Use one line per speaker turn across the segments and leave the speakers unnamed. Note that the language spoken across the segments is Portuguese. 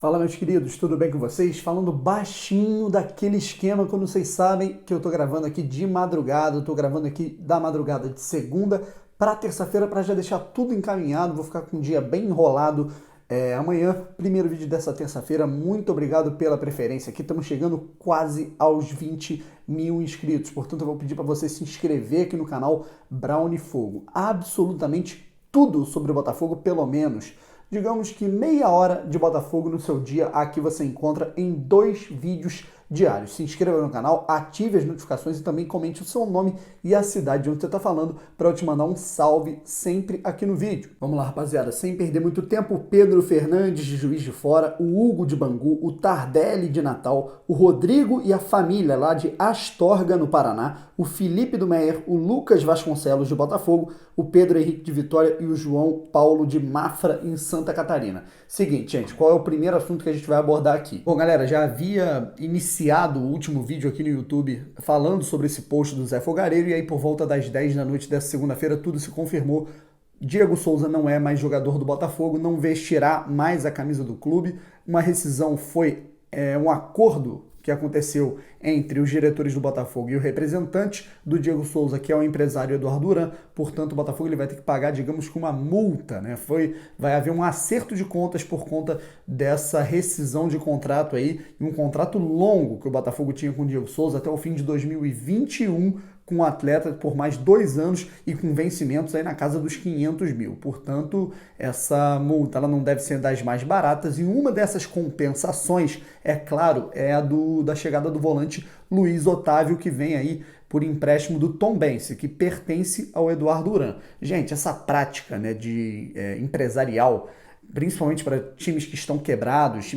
Fala, meus queridos, tudo bem com vocês? Falando baixinho daquele esquema, quando vocês sabem que eu tô gravando aqui de madrugada, eu tô gravando aqui da madrugada de segunda para terça-feira para já deixar tudo encaminhado, vou ficar com um dia bem enrolado amanhã, primeiro vídeo dessa terça-feira. Muito obrigado pela preferência aqui, estamos chegando quase aos 20 mil inscritos, portanto eu vou pedir para você se inscrever aqui no canal Brownie Fogo. Absolutamente tudo sobre o Botafogo, pelo menos digamos que meia hora de Botafogo no seu dia, aqui você encontra em 2 vídeos diários. Se inscreva no canal, ative as notificações e também comente o seu nome e a cidade de onde você está falando para eu te mandar um salve sempre aqui no vídeo. Vamos lá, rapaziada, sem perder muito tempo, o Pedro Fernandes de Juiz de Fora, o Hugo de Bangu, o Tardelli de Natal, o Rodrigo e a família lá de Astorga, no Paraná, o Felipe do Meier, o Lucas Vasconcelos de Botafogo, o Pedro Henrique de Vitória e o João Paulo de Mafra, em Santa Catarina. Seguinte, gente, qual é o primeiro assunto que a gente vai abordar aqui? Bom, galera, já havia iniciado o último vídeo aqui no YouTube falando sobre esse post do Zé Fogareiro, e aí por volta das 10 da noite dessa segunda-feira tudo se confirmou. Diego Souza não é mais jogador do Botafogo, não vestirá mais a camisa do clube. Uma rescisão foi um acordo que aconteceu entre os diretores do Botafogo e o representante do Diego Souza, que é o empresário Eduardo Duran. Portanto, o Botafogo ele vai ter que pagar, digamos que uma multa, né? Vai haver um acerto de contas por conta dessa rescisão de contrato aí, um contrato longo que o Botafogo tinha com o Diego Souza até o fim de 2021, com o atleta por mais 2 anos e com vencimentos aí na casa dos 500 mil. Portanto, essa multa ela não deve ser das mais baratas, e uma dessas compensações, é claro, é a da chegada do volante Luiz Otávio, que vem aí por empréstimo do Tombense, que pertence ao Eduardo Duran. Gente, essa prática, né, empresarial, principalmente para times que estão quebrados,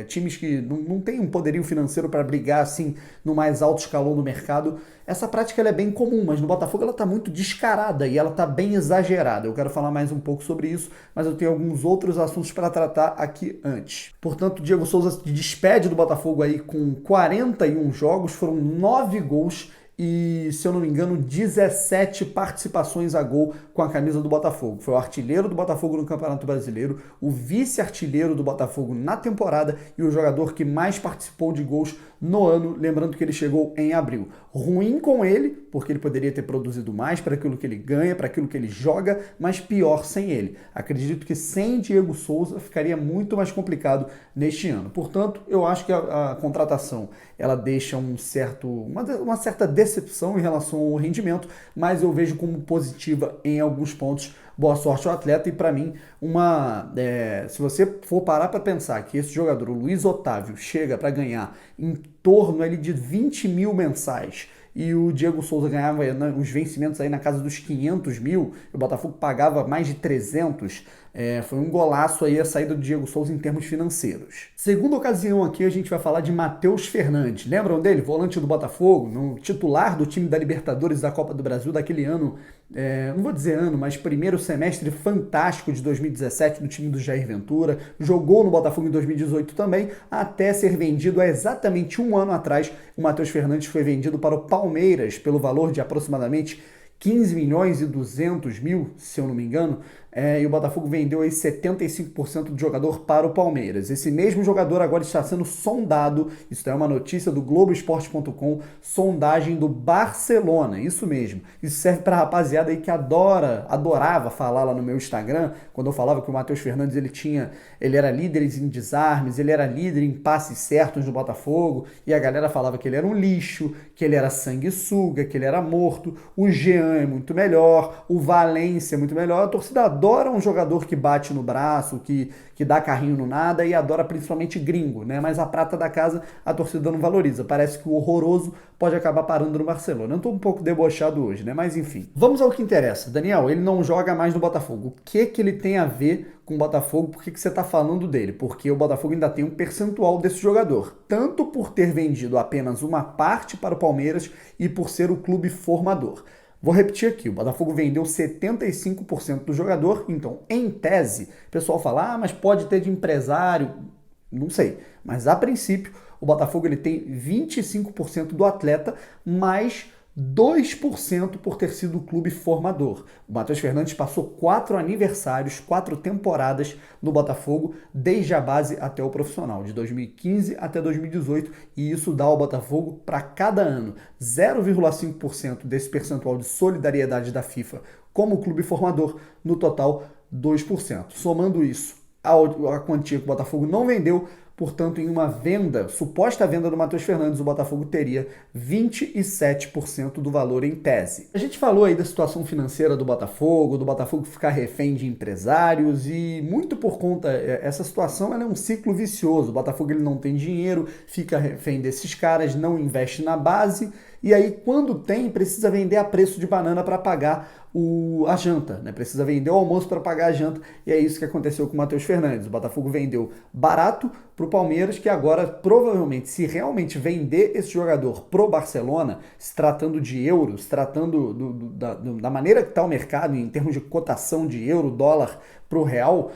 times que não têm um poderio financeiro para brigar assim no mais alto escalão do mercado, essa prática ela é bem comum, mas no Botafogo ela está muito descarada e ela está bem exagerada. Eu quero falar mais um pouco sobre isso, mas eu tenho alguns outros assuntos para tratar aqui antes. Portanto, Diego Souza se despede do Botafogo aí com 41 jogos, foram 9 gols e, se eu não me engano, 17 participações a gol com a camisa do Botafogo. Foi o artilheiro do Botafogo no Campeonato Brasileiro, o vice-artilheiro do Botafogo na temporada e o jogador que mais participou de gols no ano, lembrando que ele chegou em abril. Ruim com ele, porque ele poderia ter produzido mais para aquilo que ele ganha, para aquilo que ele joga, mas pior sem ele. Acredito que sem Diego Souza ficaria muito mais complicado neste ano. Portanto, eu acho que a contratação ela deixa uma certa decepção em relação ao rendimento, mas eu vejo como positiva em alguns pontos. Boa sorte ao atleta, e para mim, se você for parar para pensar que esse jogador, o Luiz Otávio, chega para ganhar em torno ali de 20 mil mensais, e o Diego Souza ganhava os vencimentos aí na casa dos 500 mil, o Botafogo pagava mais de 300, foi um golaço aí a saída do Diego Souza em termos financeiros. Segunda ocasião aqui a gente vai falar de Matheus Fernandes. Lembram dele? Volante do Botafogo, no titular do time da Libertadores da Copa do Brasil daquele ano, não vou dizer ano, mas primeiro semestre fantástico de 2017 no time do Jair Ventura. Jogou no Botafogo em 2018 também, até ser vendido há exatamente 1 ano atrás. O Matheus Fernandes foi vendido para o Palmeiras pelo valor de aproximadamente 15 milhões e 200 mil, se eu não me engano, e o Botafogo vendeu aí 75% do jogador para o Palmeiras. Esse mesmo jogador agora está sendo sondado, isso é uma notícia do Globoesporte.com, sondagem do Barcelona, isso mesmo. Isso serve para a rapaziada aí que adorava falar lá no meu Instagram, quando eu falava que o Matheus Fernandes ele era líder em desarmes, ele era líder em passes certos no Botafogo, e a galera falava que ele era um lixo, que ele era sanguessuga, que ele era morto. O Jean é muito melhor, o Valência é muito melhor. A torcida adora um jogador que bate no braço, que dá carrinho no nada, e adora principalmente gringo, né? Mas a prata da casa a torcida não valoriza. Parece que o horroroso pode acabar parando no Barcelona. Eu tô um pouco debochado hoje, né? Mas enfim. Vamos ao que interessa. Daniel, ele não joga mais no Botafogo. O que ele tem a ver com o Botafogo? Por que você tá falando dele? Porque o Botafogo ainda tem um percentual desse jogador. Tanto por ter vendido apenas uma parte para o Palmeiras e por ser o clube formador. Vou repetir aqui, o Botafogo vendeu 75% do jogador, então, em tese, o pessoal fala, mas pode ter de empresário, não sei. Mas, a princípio, o Botafogo ele tem 25% do atleta, mais 2% por ter sido o clube formador. O Matheus Fernandes passou 4 aniversários, 4 temporadas no Botafogo, desde a base até o profissional, de 2015 até 2018, e isso dá ao Botafogo para cada ano 0,5% desse percentual de solidariedade da FIFA como clube formador, no total 2%. Somando isso à quantia que o Botafogo não vendeu, portanto, em uma venda, suposta venda do Matheus Fernandes, o Botafogo teria 27% do valor em tese. A gente falou aí da situação financeira do Botafogo ficar refém de empresários e muito por conta, essa situação ela é um ciclo vicioso. O Botafogo ele não tem dinheiro, fica refém desses caras, não investe na base e aí quando tem, precisa vender a preço de banana para pagar a janta, né? Precisa vender o almoço para pagar a janta e é isso que aconteceu com o Matheus Fernandes. O Botafogo vendeu barato para o Palmeiras, que agora provavelmente, se realmente vender esse jogador pro Barcelona, se tratando de euros, se tratando da maneira que está o mercado em termos de cotação de euro, dólar pro real,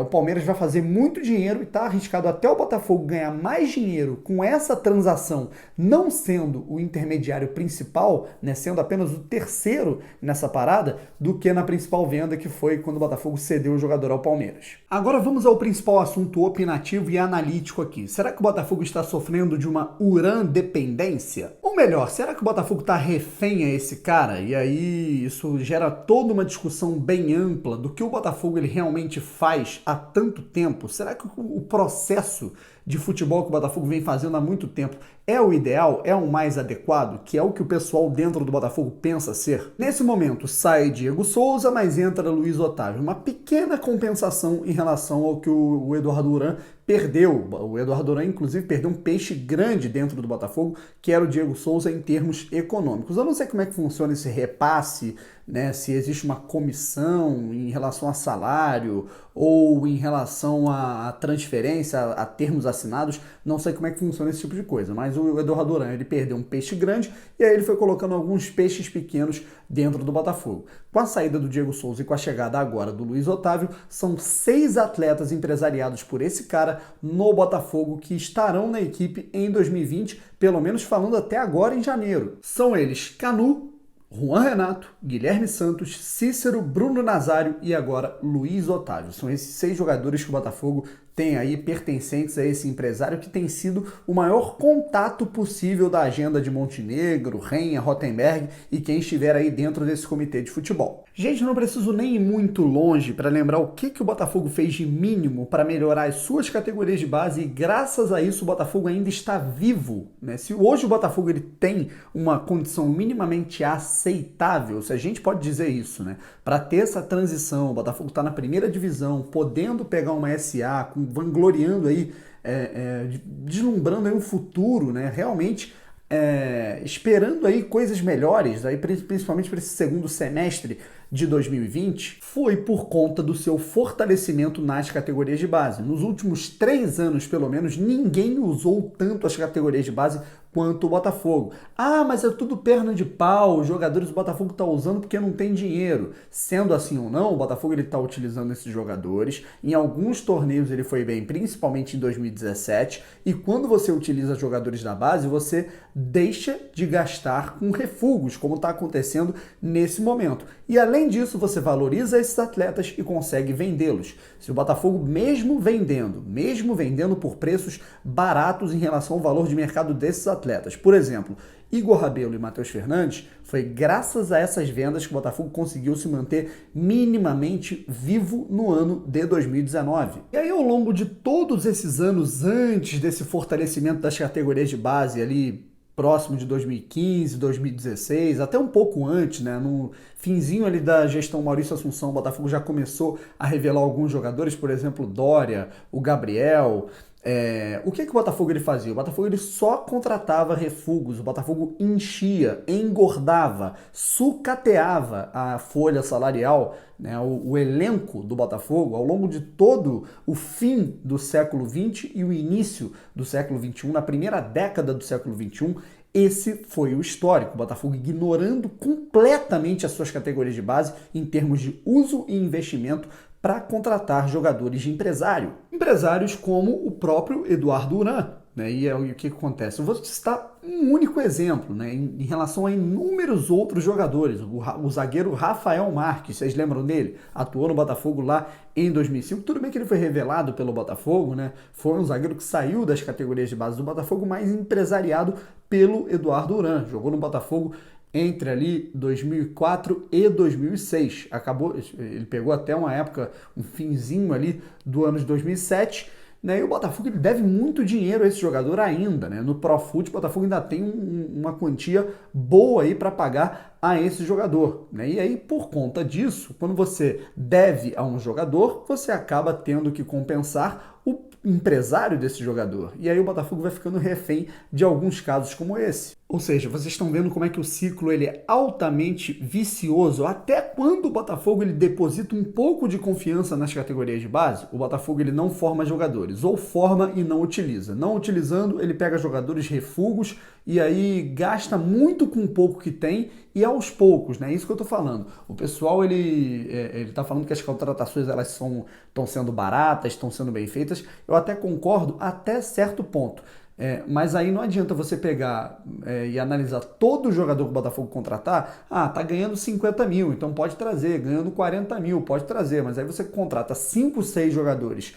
o Palmeiras vai fazer muito dinheiro e está arriscado até o Botafogo ganhar mais dinheiro com essa transação, não sendo o intermediário principal, né, sendo apenas o terceiro nessa parada, do que na principal venda, que foi quando o Botafogo cedeu o jogador ao Palmeiras. Agora vamos ao principal assunto opinativo e analítico aqui. Será que o Botafogo está sofrendo de uma Uran dependência? Ou melhor, será que o Botafogo está refém a esse cara? E aí isso gera toda uma discussão bem ampla do que o Botafogo ele realmente faz há tanto tempo. Será que o processo de futebol que o Botafogo vem fazendo há muito tempo é o ideal, é o mais adequado, que é o que o pessoal dentro do Botafogo pensa ser? Nesse momento sai Diego Souza, mas entra Luiz Otávio. Uma pequena compensação em relação ao que o Eduardo Uran perdeu. O Eduardo Uran, inclusive, perdeu um peixe grande dentro do Botafogo, que era o Diego Souza em termos econômicos. Eu não sei como é que funciona esse repasse, né, se existe uma comissão em relação a salário ou em relação a transferência, a termos assinados, não sei como é que funciona esse tipo de coisa, mas o Eduardo Uran, ele perdeu um peixe grande e aí ele foi colocando alguns peixes pequenos dentro do Botafogo. Com a saída do Diego Souza e com a chegada agora do Luiz Otávio, são 6 atletas empresariados por esse cara no Botafogo que estarão na equipe em 2020, pelo menos falando até agora em janeiro. São eles Canu, Juan Renato, Guilherme Santos, Cícero, Bruno Nazário e agora Luiz Otávio. São esses 6 jogadores que o Botafogo tem aí pertencentes a esse empresário que tem sido o maior contato possível da agenda de Montenegro, Renha, Rottenberg e quem estiver aí dentro desse comitê de futebol. Gente, não preciso nem ir muito longe para lembrar o que o Botafogo fez de mínimo para melhorar as suas categorias de base e graças a isso o Botafogo ainda está vivo, né? Se hoje o Botafogo ele tem uma condição minimamente aceitável, se a gente pode dizer isso, né? Para ter essa transição, o Botafogo está na primeira divisão, podendo pegar uma SA, vangloriando aí, deslumbrando aí um futuro, né? Realmente esperando aí coisas melhores, aí, principalmente para esse segundo semestre de 2020, foi por conta do seu fortalecimento nas categorias de base. Nos últimos 3 anos, pelo menos, ninguém usou tanto as categorias de base quanto o Botafogo. Ah, mas é tudo perna de pau, os jogadores do Botafogo estão usando porque não tem dinheiro. Sendo assim ou não, o Botafogo está utilizando esses jogadores. Em alguns torneios ele foi bem, principalmente em 2017. E quando você utiliza jogadores da base, você deixa de gastar com refugos, como está acontecendo nesse momento. E além disso, você valoriza esses atletas e consegue vendê-los. Se o Botafogo, mesmo vendendo por preços baratos em relação ao valor de mercado desses atletas, por exemplo, Igor Rabelo e Matheus Fernandes, foi graças a essas vendas que o Botafogo conseguiu se manter minimamente vivo no ano de 2019. E aí, ao longo de todos esses anos antes desse fortalecimento das categorias de base ali, próximo de 2015, 2016, até um pouco antes, né? No finzinho ali da gestão Maurício Assunção, o Botafogo já começou a revelar alguns jogadores, por exemplo, Dória, o Gabriel. O que o Botafogo ele fazia? O Botafogo ele só contratava refugos, o Botafogo enchia, engordava, sucateava a folha salarial, né, o elenco do Botafogo ao longo de todo o fim do século XX e o início do século XXI, na primeira década do século XXI. Esse foi o histórico, o Botafogo ignorando completamente as suas categorias de base em termos de uso e investimento para contratar jogadores de empresário. Empresários como o próprio Eduardo Uran, né? E o que acontece? Eu vou citar um único exemplo, né? Em relação a inúmeros outros jogadores. O zagueiro Rafael Marques, vocês lembram dele? Atuou no Botafogo lá em 2005. Tudo bem que ele foi revelado pelo Botafogo, né? Foi um zagueiro que saiu das categorias de base do Botafogo, mas empresariado pelo Eduardo Duran. Jogou no Botafogo entre ali 2004 e 2006. Ele pegou até uma época, um finzinho ali do ano de 2007, né? E o Botafogo ele deve muito dinheiro a esse jogador ainda, né? No Profut, o Botafogo ainda tem uma quantia boa aí para pagar a esse jogador, né? E aí, por conta disso, quando você deve a um jogador, você acaba tendo que compensar o empresário desse jogador. E aí o Botafogo vai ficando refém de alguns casos como esse. Ou seja, vocês estão vendo como é que o ciclo ele é altamente vicioso. Até quando o Botafogo ele deposita um pouco de confiança nas categorias de base, o Botafogo ele não forma jogadores, ou forma e não utiliza. Não utilizando, ele pega jogadores refugos e aí gasta muito com o pouco que tem e aos poucos, né? Isso que eu tô falando. O pessoal ele tá falando que as contratações elas estão sendo baratas, estão sendo bem feitas. Eu até concordo até certo ponto. Mas aí não adianta você pegar e analisar todo jogador que o Botafogo contratar. Ah, tá ganhando 50 mil, então pode trazer. Ganhando 40 mil, pode trazer. Mas aí você contrata 5, 6 jogadores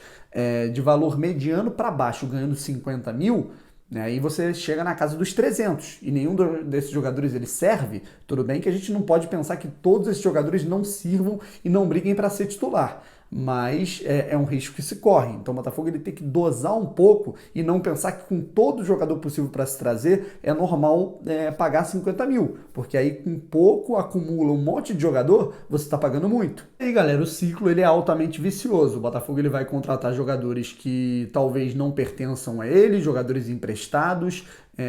de valor mediano para baixo, ganhando 50 mil. Né? Aí você chega na casa dos 300 e nenhum desses jogadores ele serve. Tudo bem que a gente não pode pensar que todos esses jogadores não sirvam e não briguem para ser titular. Mas é um risco que se corre. Então o Botafogo ele tem que dosar um pouco e não pensar que com todo jogador possível para se trazer é normal pagar 50 mil. Porque aí com pouco acumula um monte de jogador, você está pagando muito. E aí galera, o ciclo ele é altamente vicioso. O Botafogo ele vai contratar jogadores que talvez não pertençam a ele, jogadores emprestados,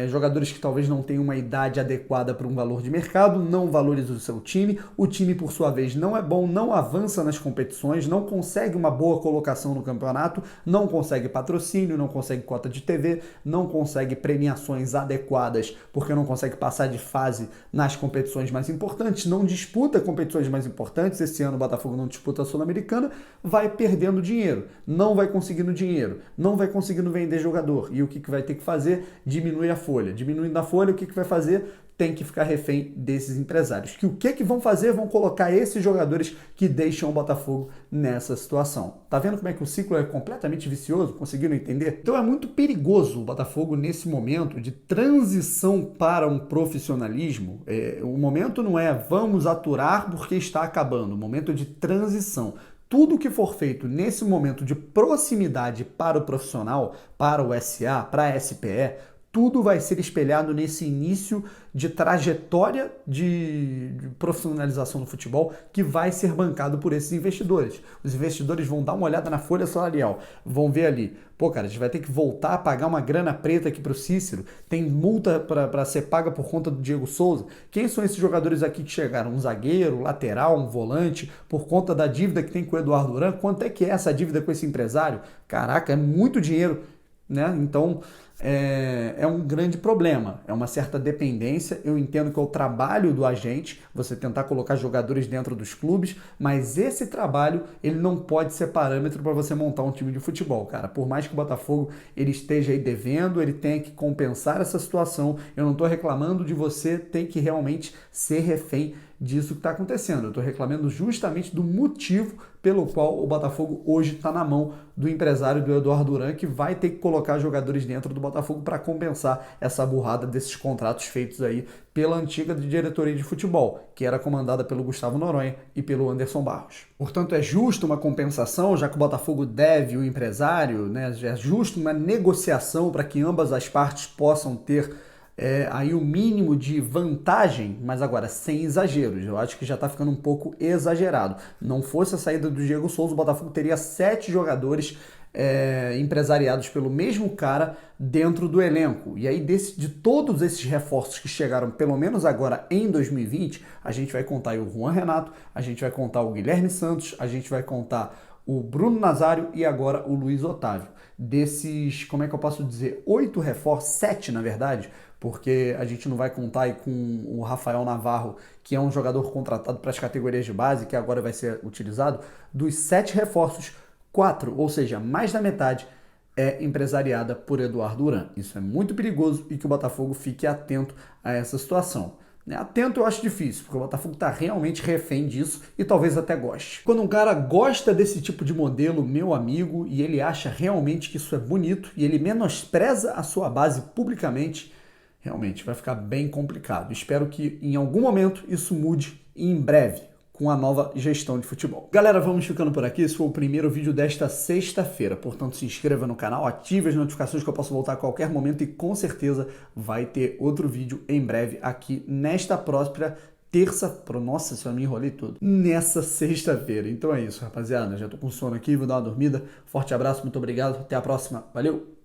jogadores que talvez não tenham uma idade adequada para um valor de mercado, não valorizam o seu time, o time por sua vez não é bom, não avança nas competições, não consegue uma boa colocação no campeonato, não consegue patrocínio, não consegue cota de TV, não consegue premiações adequadas porque não consegue passar de fase nas competições mais importantes, não disputa competições mais importantes. Esse ano o Botafogo não disputa a Sul-Americana, vai perdendo dinheiro, não vai conseguindo dinheiro, não vai conseguindo vender jogador. E o que vai ter que fazer? Diminuir a folha. Diminuindo a folha, o que vai fazer? Tem que ficar refém desses empresários. O que vão fazer? Vão colocar esses jogadores que deixam o Botafogo nessa situação. Tá vendo como é que o ciclo é completamente vicioso? Conseguiram entender? Então é muito perigoso o Botafogo nesse momento de transição para um profissionalismo. O momento não é vamos aturar porque está acabando. O momento é de transição. Tudo que for feito nesse momento de proximidade para o profissional, para o SA, para a SPE, tudo vai ser espelhado nesse início de trajetória de profissionalização do futebol que vai ser bancado por esses investidores. Os investidores vão dar uma olhada na folha salarial, vão ver ali, pô cara, a gente vai ter que voltar a pagar uma grana preta aqui para o Cícero, tem multa para ser paga por conta do Diego Souza. Quem são esses jogadores aqui que chegaram? Um zagueiro, um lateral, um volante, por conta da dívida que tem com o Eduardo Duran? Quanto é que é essa dívida com esse empresário? Caraca, é muito dinheiro, né? Então é um grande problema, é uma certa dependência. Eu entendo que é o trabalho do agente, você tentar colocar jogadores dentro dos clubes, mas esse trabalho ele não pode ser parâmetro para você montar um time de futebol, cara. Por mais que o Botafogo ele esteja aí devendo, ele tenha que compensar essa situação. Eu não estou reclamando de você ter que realmente ser refém disso que está acontecendo. Eu estou reclamando justamente do motivo pelo qual o Botafogo hoje está na mão do empresário do Eduardo Duran, que vai ter que colocar jogadores dentro do Botafogo para compensar essa burrada desses contratos feitos aí pela antiga diretoria de futebol, que era comandada pelo Gustavo Noronha e pelo Anderson Barros. Portanto, é justo uma compensação, já que o Botafogo deve o empresário, né? É justo uma negociação para que ambas as partes possam ter aí o mínimo de vantagem, mas agora sem exageros. Eu acho que já está ficando um pouco exagerado. Não fosse a saída do Diego Souza, o Botafogo teria 7 jogadores empresariados pelo mesmo cara dentro do elenco. E aí de todos esses reforços que chegaram, pelo menos agora em 2020, a gente vai contar aí o Juan Renato, a gente vai contar o Guilherme Santos, a gente vai contar o Bruno Nazário e agora o Luiz Otávio. Desses, como é que eu posso dizer, 8 reforços, 7 na verdade, porque a gente não vai contar aí com o Rafael Navarro, que é um jogador contratado para as categorias de base, que agora vai ser utilizado. Dos 7 reforços, 4, ou seja, mais da metade, é empresariada por Eduardo Uran. Isso é muito perigoso e que o Botafogo fique atento a essa situação. Atento eu acho difícil, porque o Botafogo está realmente refém disso e talvez até goste. Quando um cara gosta desse tipo de modelo, meu amigo, e ele acha realmente que isso é bonito e ele menospreza a sua base publicamente, realmente vai ficar bem complicado. Espero que em algum momento isso mude e em breve, com a nova gestão de futebol. Galera, vamos ficando por aqui. Esse foi o primeiro vídeo desta sexta-feira. Portanto, se inscreva no canal, ative as notificações que eu posso voltar a qualquer momento e com certeza vai ter outro vídeo em breve aqui nesta próxima terça. Nossa, se eu me enrolei tudo. Nessa sexta-feira. Então é isso, rapaziada. Já tô com sono aqui, vou dar uma dormida. Forte abraço, muito obrigado. Até a próxima. Valeu!